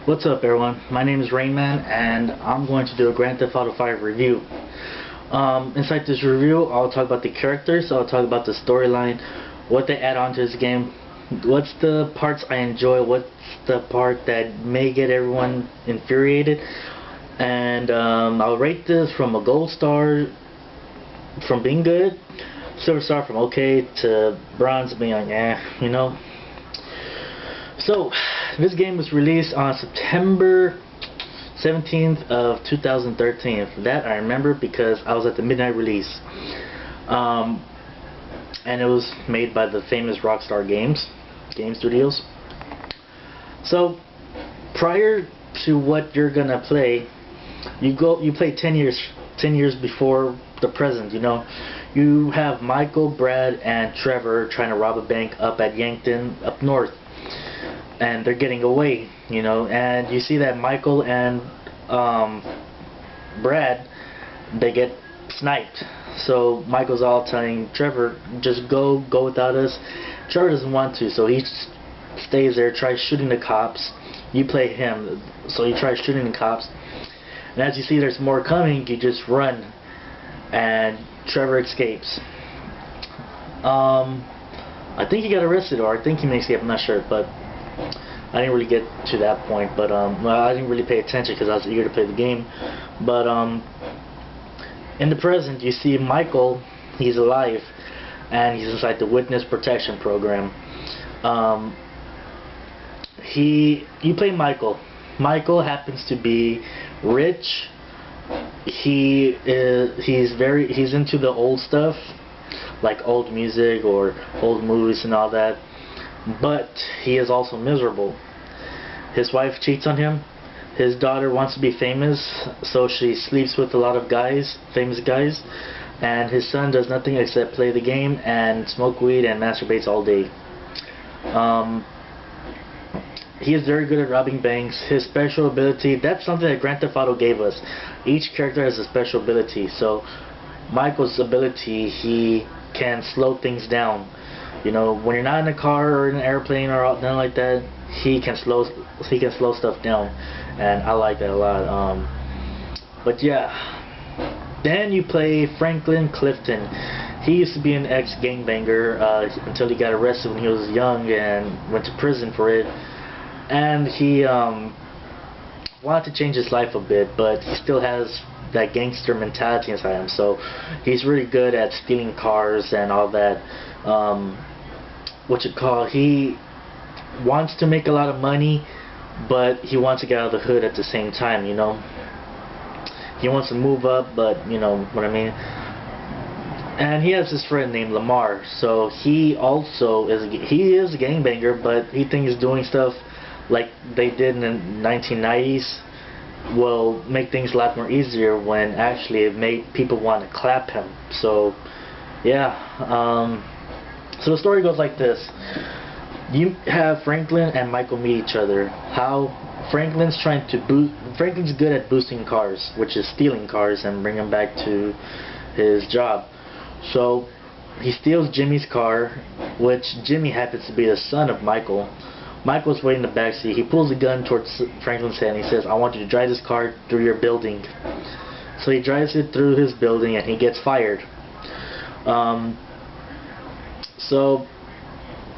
What's up, everyone? My name is Rainman, and I'm going to do a Grand Theft Auto 5 review. Inside this review, I'll talk about the characters, I'll talk about the storyline, what they add on to this game, what's the parts I enjoy, what's the part that may get everyone infuriated, and I'll rate this from a gold star from being good, silver star from okay, to bronze being like, you know. So, this game was released on September 17th of 2013. That I remember because I was at the midnight release. And it was made by the famous Rockstar Game Studios. So, prior to what you're gonna play, you play 10 years before the present, you know. You have Michael, Brad, and Trevor trying to rob a bank up at Yankton, up north. And they're getting away, you know, and you see that Michael and Brad, they get sniped. So Michael's all telling Trevor, just go without us. Trevor doesn't want to, so he stays there, tries shooting the cops. You play him, so he tries shooting the cops. And as you see there's more coming, you just run, and Trevor escapes. I think he got arrested, or I think he may escape, I'm not sure, but I didn't really get to that point, but well, I didn't really pay attention because I was eager to play the game. But in the present, you see Michael, he's alive, and he's inside the witness protection program. You play Michael. Michael happens to be rich. He's into the old stuff, like old music or old movies and all that. But he is also miserable. His wife cheats on him. His daughter wants to be famous, so she sleeps with a lot of guys, famous guys. And his son does nothing except play the game and smoke weed and masturbates all day. He is very good at robbing banks. His special ability, that's something that Grand Theft Auto gave us. Each character has a special ability. So Michael's ability, he can slow things down. You know, when you're not in a car or in an airplane or nothing like that, he can slow stuff down, and I like that a lot. But yeah, then you play Franklin Clifton. He used to be an ex-gangbanger until he got arrested when he was young and went to prison for it. And he wanted to change his life a bit, but he still has that gangster mentality inside him. So he's really good at stealing cars and all that. He wants to make a lot of money, but he wants to get out of the hood at the same time, you know. He wants to move up, but you know what I mean. And he has this friend named Lamar, so he also is a gangbanger, but he thinks doing stuff like they did in the 1990s will make things a lot more easier, when actually it made people want to clap him. So yeah, so the story goes like this. You have Franklin and Michael meet each other. How Franklin's good at boosting cars, which is stealing cars and bringing them back to his job. So he steals Jimmy's car, which Jimmy happens to be the son of Michael. Michael's waiting in the backseat. He pulls a gun towards Franklin's head and he says, "I want you to drive this car through your building." So he drives it through his building and he gets fired. So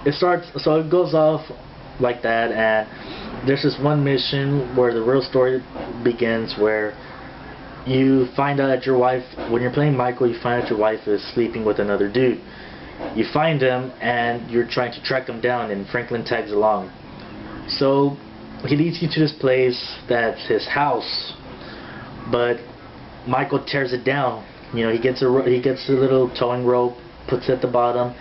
it goes off like that, and there's this one mission where the real story begins, where you find out that your wife, when you're playing Michael, you find out your wife is sleeping with another dude. You find him and you're trying to track him down, and Franklin tags along. So he leads you to this place that's his house, but Michael tears it down. You know, he gets a little towing rope, puts it at the bottom,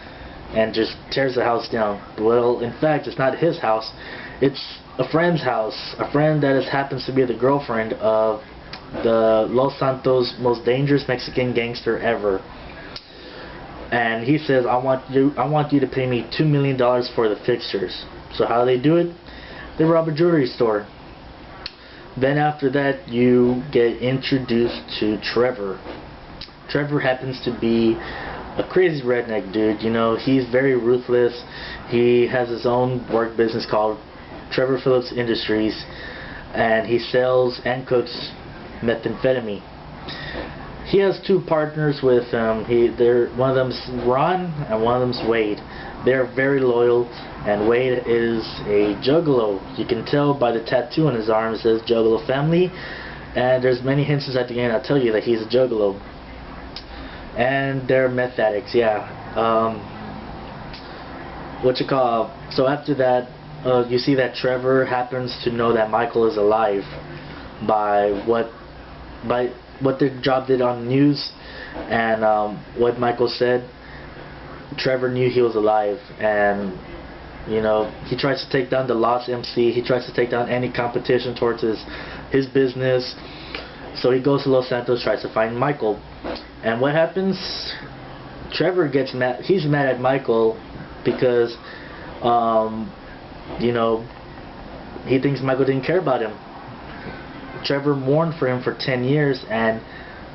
and just tears the house down. Well, in fact, it's not his house. It's a friend's house. A friend that happens to be the girlfriend of the Los Santos most dangerous Mexican gangster ever. And he says, I want you to pay me $2 million for the fixtures. So how do they do it? They rob a jewelry store. Then after that, you get introduced to Trevor. Trevor happens to be a crazy redneck dude, you know. He's very ruthless. He has his own work business called Trevor Phillips Industries, and he sells and cooks methamphetamine. He has two partners with him. One of them's Ron and one of them's Wade. They're very loyal, and Wade is a juggalo. You can tell by the tattoo on his arm. It says Juggalo Family, and there's many hints at the end. I'll tell you that he's a juggalo. And they're meth addicts, yeah. So after that, you see that Trevor happens to know that Michael is alive by what their job did on the news, and what Michael said. Trevor knew he was alive, and you know, he tries to take down the Lost MC. He tries to take down any competition towards his business. So he goes to Los Santos, tries to find Michael, and what happens? Trevor gets mad. He's mad at Michael because you know, he thinks Michael didn't care about him. Trevor mourned for him for 10 years, and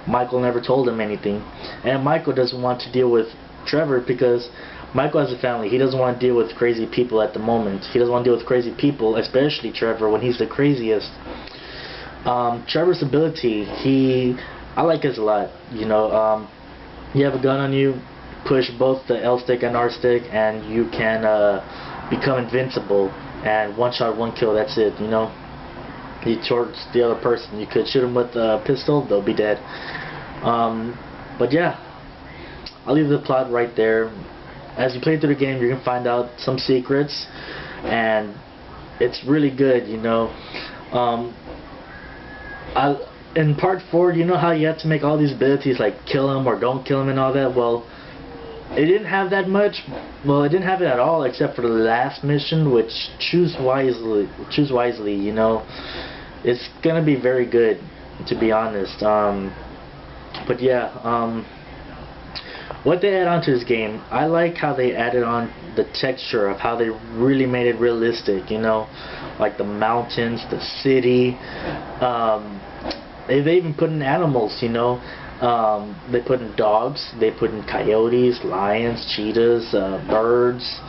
Michael never told him anything. And Michael doesn't want to deal with Trevor because Michael has a family. He doesn't want to deal with crazy people at the moment. He doesn't want to deal with crazy people, especially Trevor, when he's the craziest. Trevor's ability, I like his a lot. You know, you have a gun on you, push both the L stick and R stick, and you can become invincible. And one shot, one kill. That's it. You know. He torches the other person. You could shoot him with a pistol, they'll be dead. But yeah, I'll leave the plot right there. As you play through the game, you're gonna find out some secrets, and it's really good. You know, in part 4, you know how you have to make all these abilities like kill him or don't kill him and all that. Well, it didn't have that much. Well, it didn't have it at all, except for the last mission, which choose wisely. Choose wisely. You know, it's gonna be very good, to be honest. But yeah, what they add on to this game, I like how they added on the texture of how they really made it realistic. You know, like the mountains, the city. They even put in animals. You know. They put in dogs, they put in coyotes, lions, cheetahs, birds.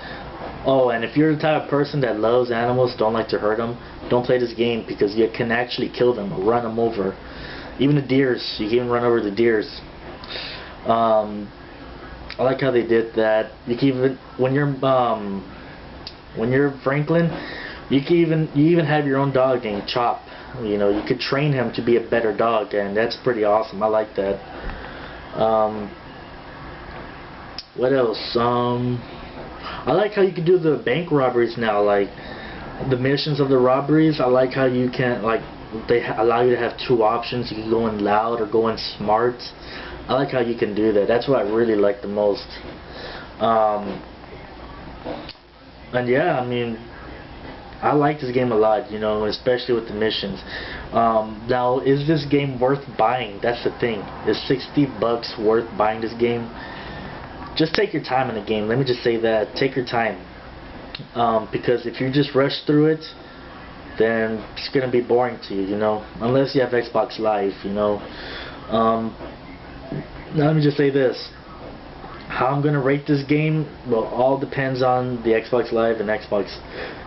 Oh, and if you're the type of person that loves animals, don't like to hurt them, don't play this game, because you can actually kill them or run them over. Even the deers, you can even run over the deers. I like how they did that. You can even, when you're Franklin, you even have your own dog named Chop. You know, you could train him to be a better dog, and that's pretty awesome. I like that. What else? I like how you can do the bank robberies now, like the missions of the robberies. I like how you can, like, they allow you to have two options. You can go in loud or go in smart. I like how you can do that. That's what I really like the most. And yeah, I mean, I like this game a lot, you know, especially with the missions. Now, is this game worth buying? That's the thing. Is $60 worth buying this game? Just take your time in the game. Let me just say that. Take your time. Because if you just rush through it, then it's going to be boring to you, you know. Unless you have Xbox Live, you know. Now, let me just say this. How I'm going to rate this game, well, all depends on the Xbox Live and Xbox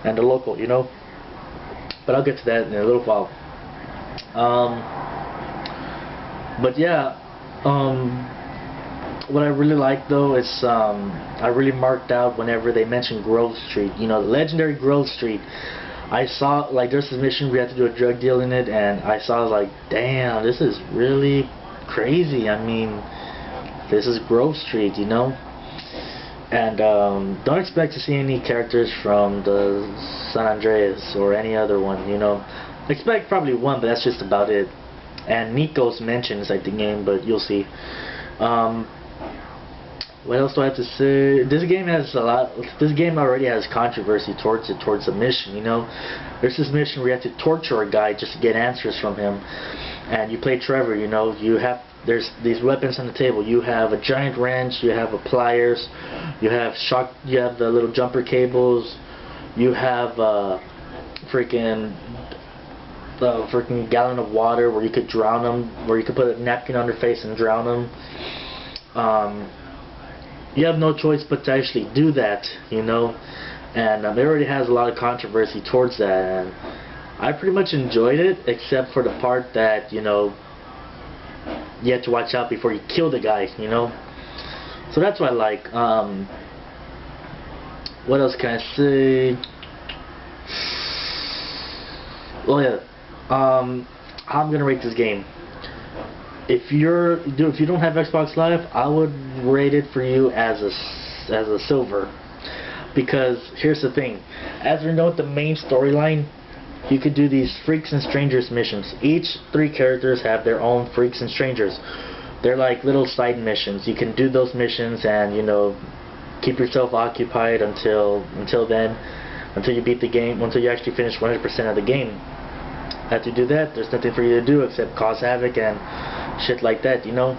and the local, you know. But I'll get to that in a little while. But yeah, what I really like though is I really marked out whenever they mentioned Grove Street. You know, the legendary Grove Street. I saw, like, there's this mission we had to do a drug deal in it, and I was like, damn, this is really crazy. I mean, this is Grove Street, you know. And don't expect to see any characters from the San Andreas or any other one, you know. Expect probably one, but that's just about it. And Nico's mentions at the game, but you'll see. What else do I have to say? This game has a lot. This game already has controversy towards it, towards the mission, you know. There's this mission where you have to torture a guy just to get answers from him. And you play Trevor, you know. There's these weapons on the table. You have a giant wrench, you have a pliers, you have the little jumper cables, you have freaking gallon of water where you could drown them, where you could put a napkin on their face and drown them. You have no choice but to actually do that, you know. And it already has a lot of controversy towards that. And I pretty much enjoyed it, except for the part that, you know, you have to watch out before you kill the guy, you know. So that's what I like. What else can I say? Oh yeah. How I'm gonna rate this game. If you don't have Xbox Live, I would rate it for you as a silver, because here's the thing. As we know, the main storyline, you could do these Freaks and Strangers missions. Each 3 characters have their own Freaks and Strangers. They're like little side missions. You can do those missions and, you know, keep yourself occupied until you beat the game, until you actually finish 100% of the game. After you do that, there's nothing for you to do except cause havoc and shit like that, you know.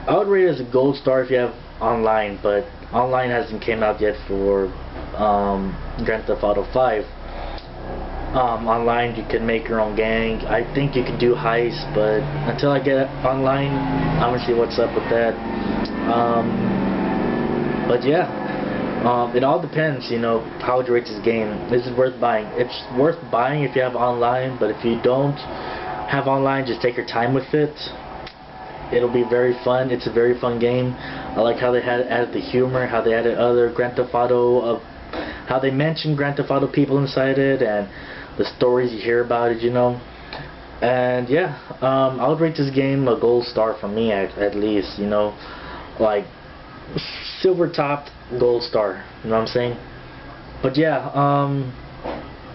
I would rate it as a gold star if you have online, but online hasn't came out yet for Grand Theft Auto 5. Online you can make your own gang. I think you can do heists, but until I get online, I'm gonna see what's up with that. But yeah, it all depends, you know, how would you rate this game. This is worth buying. It's worth buying if you have online, but if you don't have online, just take your time with it. It'll be very fun. It's a very fun game. I like how they added the humor, how they added other Grand Theft Auto, how they mentioned Grand Theft Auto people inside it, and the stories you hear about it, you know. And yeah, I would rate this game a gold star for me at least, you know, like silver topped gold star, you know what I'm saying? But yeah,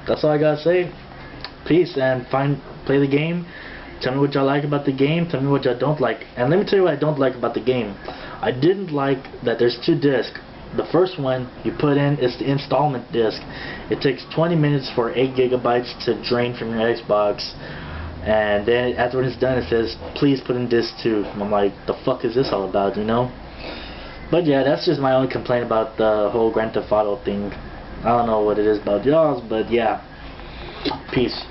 that's all I gotta say. Peace, and play the game. Tell me what y'all like about the game. Tell me what y'all don't like. And let me tell you what I don't like about the game. I didn't like that there's 2 discs. The first one you put in is the installment disc. It takes 20 minutes for 8 gigabytes to drain from your Xbox, and then after it's done it says please put in disc 2. And I'm like, the fuck is this all about, you know? But yeah, that's just my only complaint about the whole Grand Theft Auto thing. I don't know what it is about y'all, but yeah. Peace.